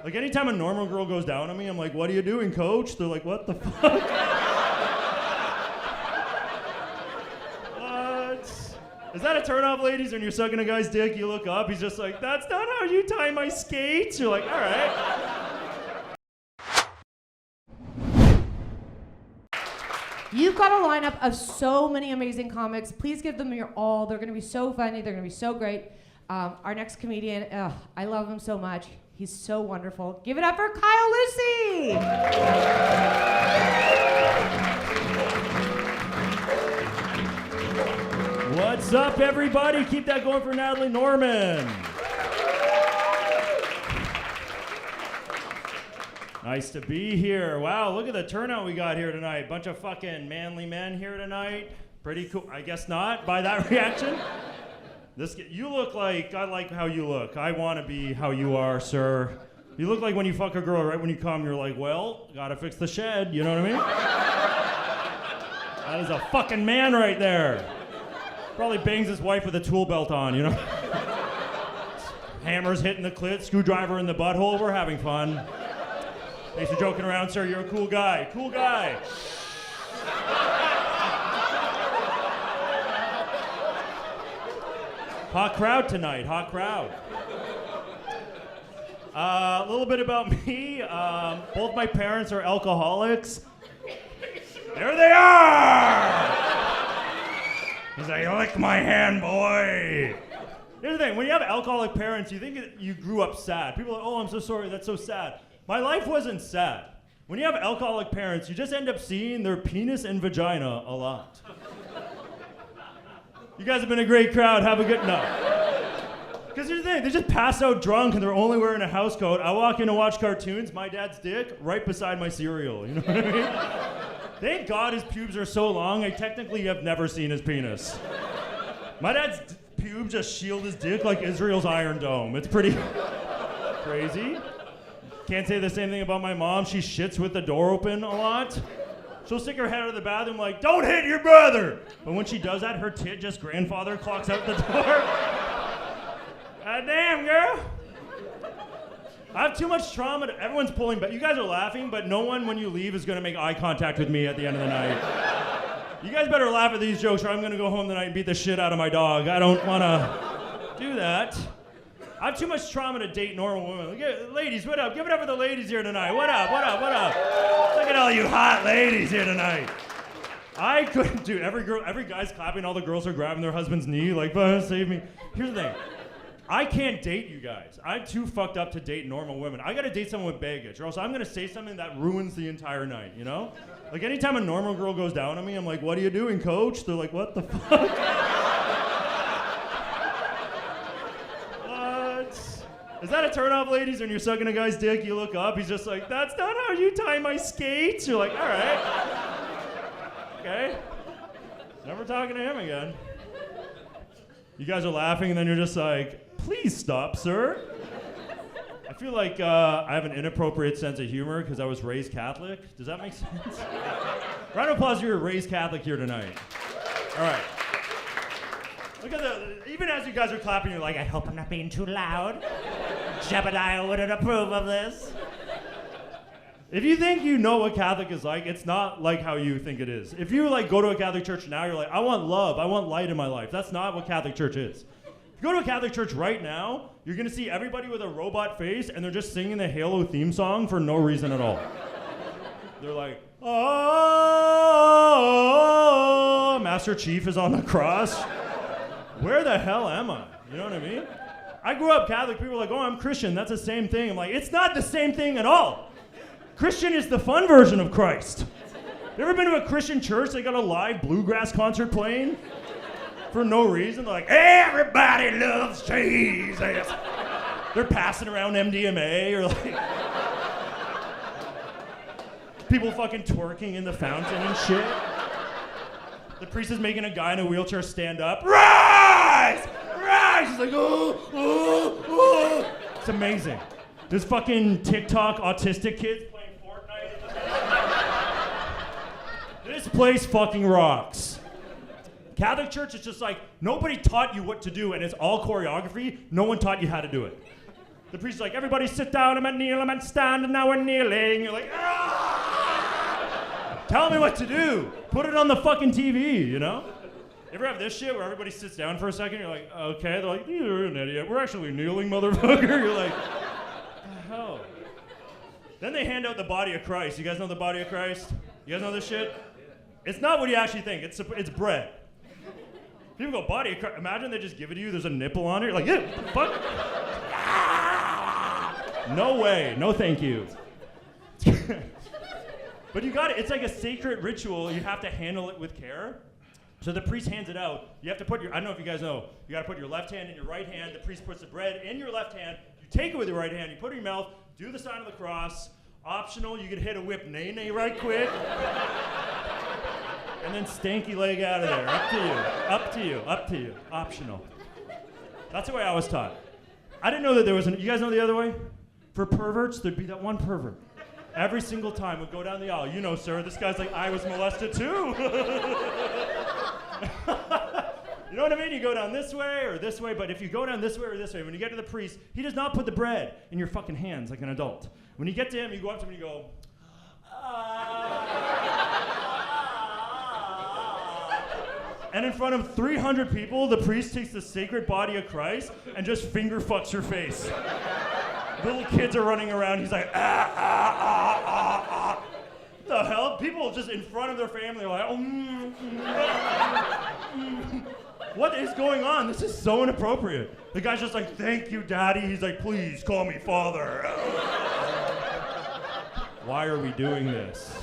Like anytime a normal girl goes down on me, I'm like, what are you doing, coach? They're like, what the fuck? What? Is that a turnoff, ladies? When you're sucking a guy's dick, you look up, he's just like, that's not how you tie my skates. You're like, all right. You've got a lineup of so many amazing comics. Please give them your all. They're going to be so funny. They're going to be so great. Our next comedian, I love him so much. He's so wonderful. Give it up for Kyle Lucey. What's up, everybody? Keep that going for Natalie Norman. Nice to be here. Wow, look at the turnout we got here tonight. Bunch of fucking manly men here tonight. Pretty cool. I guess not, by that reaction. You look like, I like how you look. I want to be how you are, sir. You look like when you fuck a girl, right when you come, you're like, well, gotta fix the shed, you know what I mean? That is a fucking man right there. Probably bangs his wife with a tool belt on, you know? Hammers hitting the clit, screwdriver in the butthole, we're having fun. Thanks for joking around, sir. You're a cool guy. Cool guy. Hot crowd tonight. Hot crowd. A little bit about me. Both my parents are alcoholics. There they are! He's like, lick my hand, boy. Here's the thing. When you have alcoholic parents, you think you grew up sad. People are like, oh, I'm so sorry. That's so sad. My life wasn't sad. When you have alcoholic parents, you just end up seeing their penis and vagina a lot. You guys have been a great crowd. Have a good night. Because here's the thing, they just pass out drunk and they're only wearing a house coat. I walk in to watch cartoons, my dad's dick right beside my cereal. You know what I mean? Thank God his pubes are so long, I technically have never seen his penis. My dad's pubes just shield his dick like Israel's Iron Dome. It's pretty crazy. Can't say the same thing about my mom. She shits with the door open a lot. She'll stick her head out of the bathroom like, don't hit your brother! But when she does that, her tit just grandfather clocks out the door. God damn, girl. I have too much trauma. Everyone's pulling back. You guys are laughing, but no one, when you leave, is going to make eye contact with me at the end of the night. You guys better laugh at these jokes or I'm going to go home tonight and beat the shit out of my dog. I don't want to do that. I have too much trauma to date normal women. Ladies, what up? Give it up for the ladies here tonight. What up, what up, what up? Look at all you hot ladies here tonight. I couldn't do, every guy's clapping, all the girls are grabbing their husband's knee, like, save me. Here's the thing. I can't date you guys. I'm too fucked up to date normal women. I gotta date someone with baggage, or else I'm gonna say something that ruins the entire night, you know? Like anytime a normal girl goes down on me, I'm like, what are you doing, coach? They're like, what the fuck? Is that a turnoff, ladies? When you're sucking a guy's dick, you look up, he's just like, that's not how you tie my skates. You're like, all right. Okay. Never talking to him again. You guys are laughing, and then you're just like, please stop, sir. I feel like I have an inappropriate sense of humor because I was raised Catholic. Does that make sense? Round of applause if you were raised Catholic here tonight. All right. Look at even as you guys are clapping, you're like, I hope I'm not being too loud. Jebediah wouldn't approve of this. If you think you know what Catholic is like, it's not like how you think it is. If you like go to a Catholic church now, you're like, I want love, I want light in my life. That's not what Catholic church is. If you go to a Catholic church right now, you're gonna see everybody with a robot face and they're just singing the Halo theme song for no reason at all. They're like, oh, Master Chief is on the cross. Where the hell am I? You know what I mean? I grew up Catholic, people are like, oh, I'm Christian, that's the same thing. I'm like, it's not the same thing at all. Christian is the fun version of Christ. You ever been to a Christian church, they got a live bluegrass concert playing? For no reason, they're like, everybody loves Jesus. They're passing around MDMA or like, people fucking twerking in the fountain and shit. The priest is making a guy in a wheelchair stand up. Rise! Rise! He's like, oh, oh, oh. It's amazing. There's fucking TikTok autistic kids playing Fortnite. This place fucking rocks. Catholic church is just like, nobody taught you what to do and it's all choreography. No one taught you how to do it. The priest's like, everybody sit down, I'm at kneel, I'm at stand, and now we're kneeling. You're like, ah! Tell me what to do. Put it on the fucking TV, you know? You ever have this shit where everybody sits down for a second, you're like, okay, they're like, you're an idiot. We're actually kneeling, motherfucker. You're like, what the hell? Then they hand out the body of Christ. You guys know the body of Christ? You guys know this shit? It's not what you actually think. It's bread. People go, body of Christ. Imagine they just give it to you. There's a nipple on it. You're like, yeah, what the fuck? No way. No thank you. But you got it. It's like a sacred ritual. You have to handle it with care. So the priest hands it out. You have to put I don't know if you guys know, you got to put your left hand in your right hand. The priest puts the bread in your left hand. You take it with your right hand. You put it in your mouth. Do the sign of the cross. Optional, you can hit a whip nay right quick. And then stanky leg out of there. Up to you. Up to you. Up to you. Optional. That's the way I was taught. I didn't know that there was you guys know the other way? For perverts, there'd be that one pervert. Every single time would go down the aisle. You know, sir, this guy's like, I was molested too. You know what I mean? You go down this way, but if you go down this way or this way, when you get to the priest, he does not put the bread in your fucking hands like an adult. When you get to him, you go up to him and you go, and in front of 300 people, the priest takes the sacred body of Christ and just finger fucks your face. Little kids are running around. He's like, What the hell? People just in front of their family are like, What is going on? This is so inappropriate. The guy's just like, thank you, Daddy. He's like, please call me Father. Why are we doing this?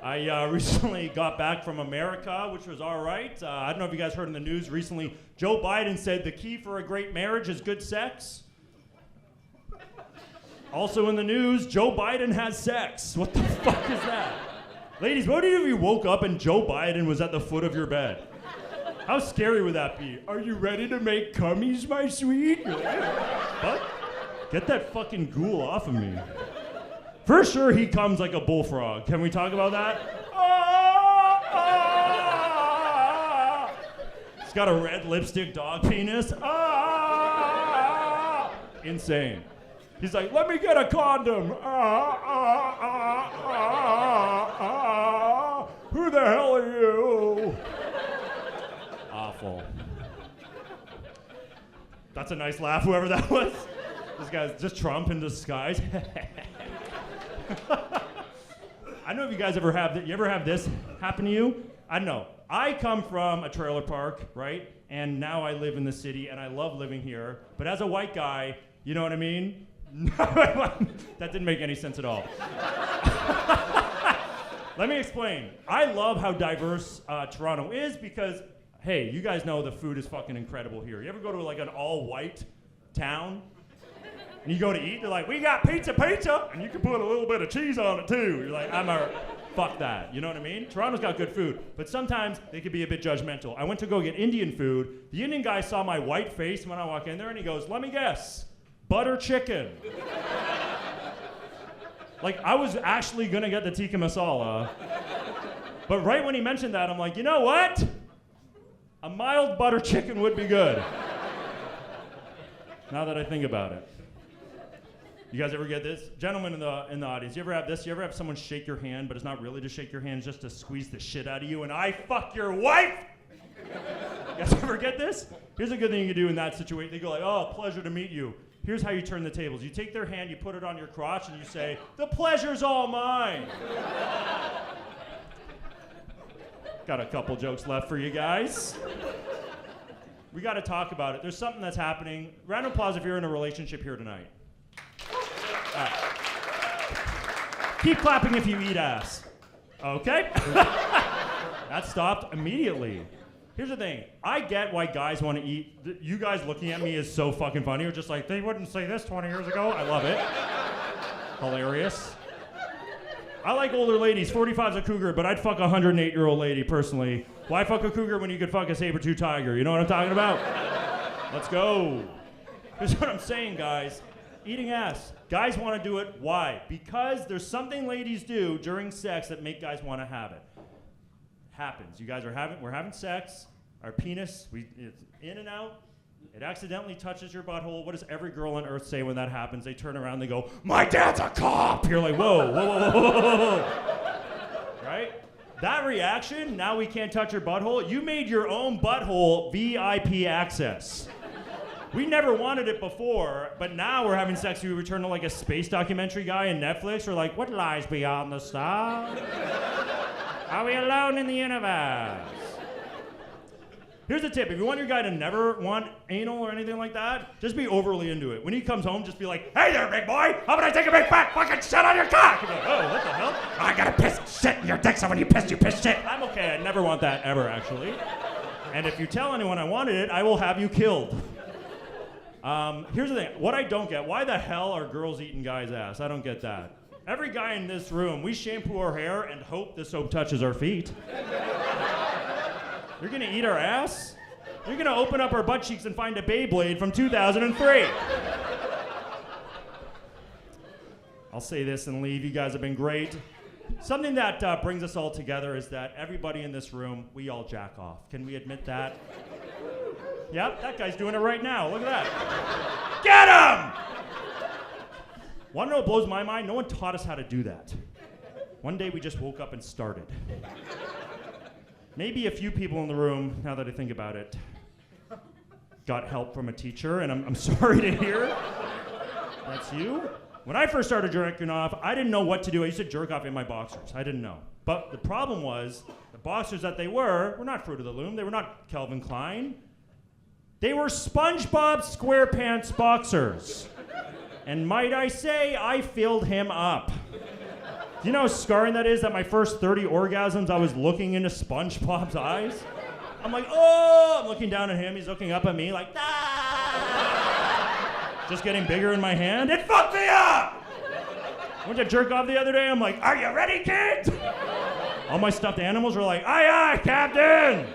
I recently got back from America, which was all right. I don't know if you guys heard in the news recently, Joe Biden said the key for a great marriage is good sex. Also in the news, Joe Biden has sex. What the fuck is that? Ladies, what if you woke up and Joe Biden was at the foot of your bed? How scary would that be? Are you ready to make cummies, my sweet? You're like, what? Get that fucking ghoul off of me. For sure he comes like a bullfrog. Can we talk about that? He's got a red lipstick dog penis. Insane. He's like, let me get a condom. Who the hell are you? Awful. That's a nice laugh, whoever that was. This guy's just Trump in disguise. I don't know if you guys ever have that. You ever have this happen to you? I don't know. I come from a trailer park, right? And now I live in the city, and I love living here. But as a white guy, you know what I mean? That didn't make any sense at all. Let me explain. I love how diverse Toronto is because, hey, you guys know the food is fucking incredible here. You ever go to like an all-white town? And you go to eat, they're like, we got pizza, and you can put a little bit of cheese on it too. You're like, fuck that. You know what I mean? Toronto's got good food, but sometimes they can be a bit judgmental. I went to go get Indian food. The Indian guy saw my white face when I walk in there and he goes, let me guess, butter chicken. Like, I was actually gonna get the tikka masala. But right when he mentioned that, I'm like, you know what? A mild butter chicken would be good. Now that I think about it. You guys ever get this? Gentlemen in the audience, you ever have this? You ever have someone shake your hand, but it's not really to shake your hand, just to squeeze the shit out of you, and I fuck your wife? You guys ever get this? Here's a good thing you can do in that situation. They go like, oh, pleasure to meet you. Here's how you turn the tables. You take their hand, you put it on your crotch, and you say, the pleasure's all mine. Got a couple jokes left for you guys. We got to talk about it. There's something that's happening. Round of applause if you're in a relationship here tonight. All right. Keep clapping if you eat ass. Okay? That stopped immediately. Here's the thing. I get why guys want to eat. You guys looking at me is so fucking funny. You're just like, they wouldn't say this 20 years ago. I love it. Hilarious. I like older ladies. 45's a cougar, but I'd fuck a 108-year-old lady personally. Why fuck a cougar when you could fuck a saber-tooth tiger? You know what I'm talking about? Let's go. Here's what I'm saying, guys. Eating ass. Guys want to do it. Why? Because there's something ladies do during sex that make guys want to have it. Happens. You guys we're having sex. Our penis, it's in and out. It accidentally touches your butthole. What does every girl on earth say when that happens? They turn around, they go, "My dad's a cop!" You're like, whoa, whoa, whoa, whoa, whoa, whoa. Right? That reaction, now we can't touch your butthole. You made your own butthole VIP access. We never wanted it before, but now we're having sex. We return to like a space documentary guy in Netflix. We're like, what lies beyond the stars? Are we alone in the universe? Here's a tip. If you want your guy to never want anal or anything like that, just be overly into it. When he comes home, just be like, "Hey there, big boy. How about I take a big fat fucking shit on your cock?" You're like, "Oh, what the hell? I gotta piss shit in your dick, so when you piss shit." I'm okay. I never want that ever, actually. And if you tell anyone I wanted it, I will have you killed. Here's the thing. What I don't get, why the hell are girls eating guys' ass? I don't get that. Every guy in this room, we shampoo our hair and hope the soap touches our feet. You're gonna eat our ass? You're gonna open up our butt cheeks and find a Beyblade from 2003. I'll say this and leave. You guys have been great. Something that brings us all together is that everybody in this room, we all jack off. Can we admit that? Yep, that guy's doing it right now. Look at that. Get him! Wanna know what blows my mind? No one taught us how to do that. One day we just woke up and started. Maybe a few people in the room, now that I think about it, got help from a teacher, and I'm sorry to hear that's you. When I first started jerking off, I didn't know what to do. I used to jerk off in my boxers. I didn't know. But the problem was, the boxers that they were not Fruit of the Loom. They were not Calvin Klein. They were SpongeBob SquarePants boxers. And might I say, I filled him up. Do you know how scarring that is? That my first 30 orgasms, I was looking into SpongeBob's eyes. I'm like, oh! I'm looking down at him. He's looking up at me like, ah! Just getting bigger in my hand. It fucked me up! I went to jerk off the other day. I'm like, are you ready, kids? All my stuffed animals were like, aye, aye, Captain!